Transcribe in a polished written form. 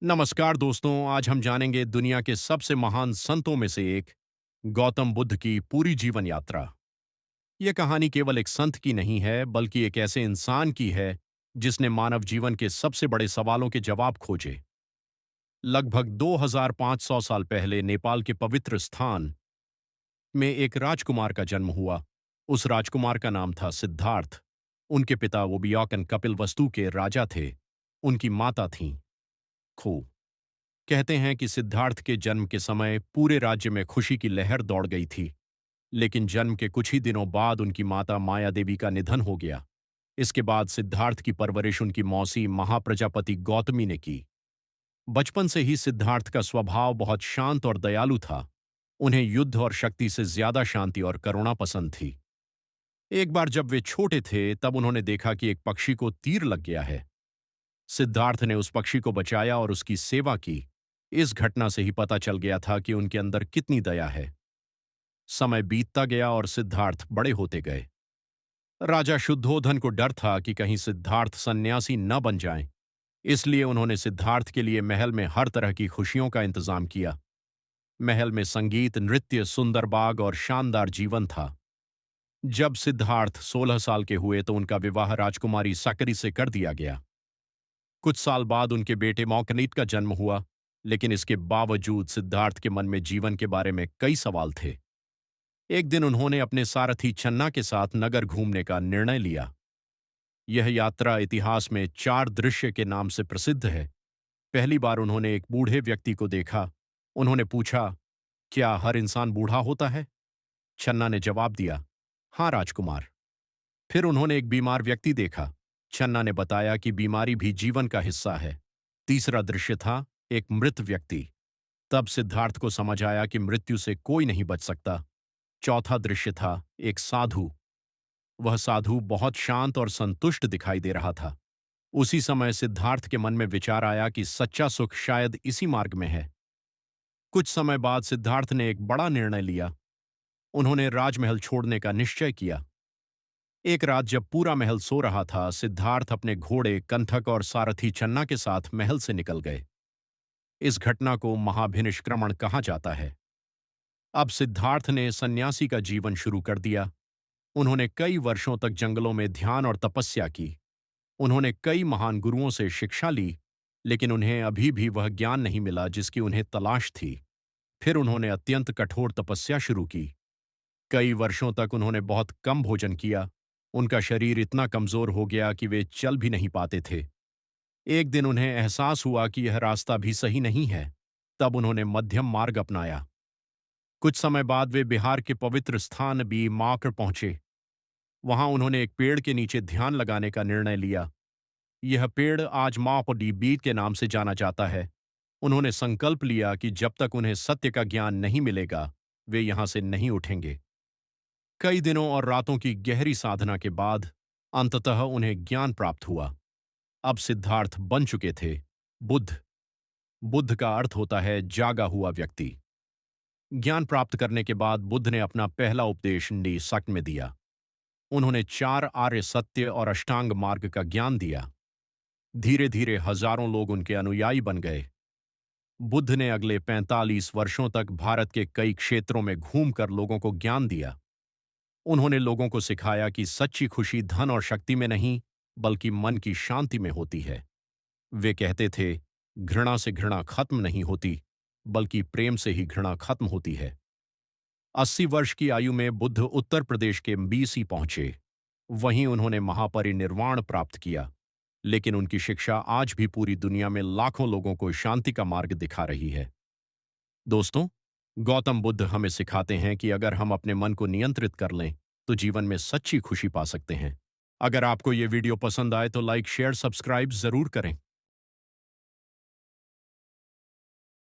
नमस्कार दोस्तों, आज हम जानेंगे दुनिया के सबसे महान संतों में से एक गौतम बुद्ध की पूरी जीवन यात्रा। यह कहानी केवल एक संत की नहीं है, बल्कि एक ऐसे इंसान की है जिसने मानव जीवन के सबसे बड़े सवालों के जवाब खोजे। लगभग 2500 साल पहले नेपाल के पवित्र स्थान में एक राजकुमार का जन्म हुआ। उस राजकुमार का नाम था सिद्धार्थ। उनके पिता वोबियाकन कपिलवस्तु के राजा थे। उनकी माता थीं खू। कहते हैं कि सिद्धार्थ के जन्म के समय पूरे राज्य में खुशी की लहर दौड़ गई थी। लेकिन जन्म के कुछ ही दिनों बाद उनकी माता माया देवी का निधन हो गया। इसके बाद सिद्धार्थ की परवरिश उनकी मौसी महाप्रजापति गौतमी ने की। बचपन से ही सिद्धार्थ का स्वभाव बहुत शांत और दयालु था। उन्हें युद्ध और शक्ति से ज्यादा शांति और करुणा पसंद थी। एक बार जब वे छोटे थे तब उन्होंने देखा कि एक पक्षी को तीर लग गया है। सिद्धार्थ ने उस पक्षी को बचाया और उसकी सेवा की। इस घटना से ही पता चल गया था कि उनके अंदर कितनी दया है। समय बीतता गया और सिद्धार्थ बड़े होते गए। राजा शुद्धोधन को डर था कि कहीं सिद्धार्थ सन्यासी न बन जाएं, इसलिए उन्होंने सिद्धार्थ के लिए महल में हर तरह की खुशियों का इंतजाम किया। महल में संगीत, नृत्य, सुंदर बाग और शानदार जीवन था। जब सिद्धार्थ 16 साल के हुए तो उनका विवाह राजकुमारी सकरी से कर दिया गया। कुछ साल बाद उनके बेटे मौकनीत का जन्म हुआ, लेकिन इसके बावजूद सिद्धार्थ के मन में जीवन के बारे में कई सवाल थे। एक दिन उन्होंने अपने सारथी छन्ना के साथ नगर घूमने का निर्णय लिया। यह यात्रा इतिहास में 4 दृश्य के नाम से प्रसिद्ध है। पहली बार उन्होंने एक बूढ़े व्यक्ति को देखा। उन्होंने पूछा, क्या हर इंसान बूढ़ा होता है? छन्ना ने जवाब दिया, हाँ राजकुमार। फिर उन्होंने एक बीमार व्यक्ति देखा। छन्ना ने बताया कि बीमारी भी जीवन का हिस्सा है। तीसरा दृश्य था एक मृत व्यक्ति। तब सिद्धार्थ को समझ आया कि मृत्यु से कोई नहीं बच सकता। चौथा दृश्य था एक साधु। वह साधु बहुत शांत और संतुष्ट दिखाई दे रहा था। उसी समय सिद्धार्थ के मन में विचार आया कि सच्चा सुख शायद इसी मार्ग में है। कुछ समय बाद सिद्धार्थ ने एक बड़ा निर्णय लिया। उन्होंने राजमहल छोड़ने का निश्चय किया। एक रात जब पूरा महल सो रहा था, सिद्धार्थ अपने घोड़े, कंथक और सारथी छन्ना के साथ महल से निकल गए। इस घटना को महाभिनिष्क्रमण कहा जाता है। अब सिद्धार्थ ने सन्यासी का जीवन शुरू कर दिया। उन्होंने कई वर्षों तक जंगलों में ध्यान और तपस्या की। उन्होंने कई महान गुरुओं से शिक्षा ली, लेकिन उन्हें अभी भी वह ज्ञान नहीं मिला जिसकी उन्हें तलाश थी। फिर उन्होंने अत्यंत कठोर तपस्या शुरू की। कई वर्षों तक उन्होंने बहुत कम भोजन किया। उनका शरीर इतना कमजोर हो गया कि वे चल भी नहीं पाते थे। एक दिन उन्हें एहसास हुआ कि यह रास्ता भी सही नहीं है। तब उन्होंने मध्यम मार्ग अपनाया। कुछ समय बाद वे बिहार के पवित्र स्थान बी माकर पहुंचे। वहां उन्होंने एक पेड़ के नीचे ध्यान लगाने का निर्णय लिया। यह पेड़ आज मापडी बीट के नाम से जाना जाता है। उन्होंने संकल्प लिया कि जब तक उन्हें सत्य का ज्ञान नहीं मिलेगा, वे यहां से नहीं उठेंगे। कई दिनों और रातों की गहरी साधना के बाद अंततः उन्हें ज्ञान प्राप्त हुआ। अब सिद्धार्थ बन चुके थे बुद्ध। बुद्ध का अर्थ होता है जागा हुआ व्यक्ति। ज्ञान प्राप्त करने के बाद बुद्ध ने अपना पहला उपदेश नी सक में दिया। उन्होंने 4 आर्य सत्य और अष्टांग मार्ग का ज्ञान दिया। धीरे धीरे हजारों लोग उनके अनुयायी बन गए। बुद्ध ने अगले 45 वर्षों तक भारत के कई क्षेत्रों में घूमकर लोगों को ज्ञान दिया। उन्होंने लोगों को सिखाया कि सच्ची खुशी धन और शक्ति में नहीं, बल्कि मन की शांति में होती है। वे कहते थे, घृणा से घृणा खत्म नहीं होती, बल्कि प्रेम से ही घृणा खत्म होती है। 80 वर्ष की आयु में बुद्ध उत्तर प्रदेश के बीसी पहुंचे। वहीं उन्होंने महापरिनिर्वाण प्राप्त किया। लेकिन उनकी शिक्षा आज भी पूरी दुनिया में लाखों लोगों को शांति का मार्ग दिखा रही है। दोस्तों, गौतम बुद्ध हमें सिखाते हैं कि अगर हम अपने मन को नियंत्रित कर लें तो जीवन में सच्ची खुशी पा सकते हैं। अगर आपको ये वीडियो पसंद आए तो लाइक, शेयर, सब्सक्राइब जरूर करें।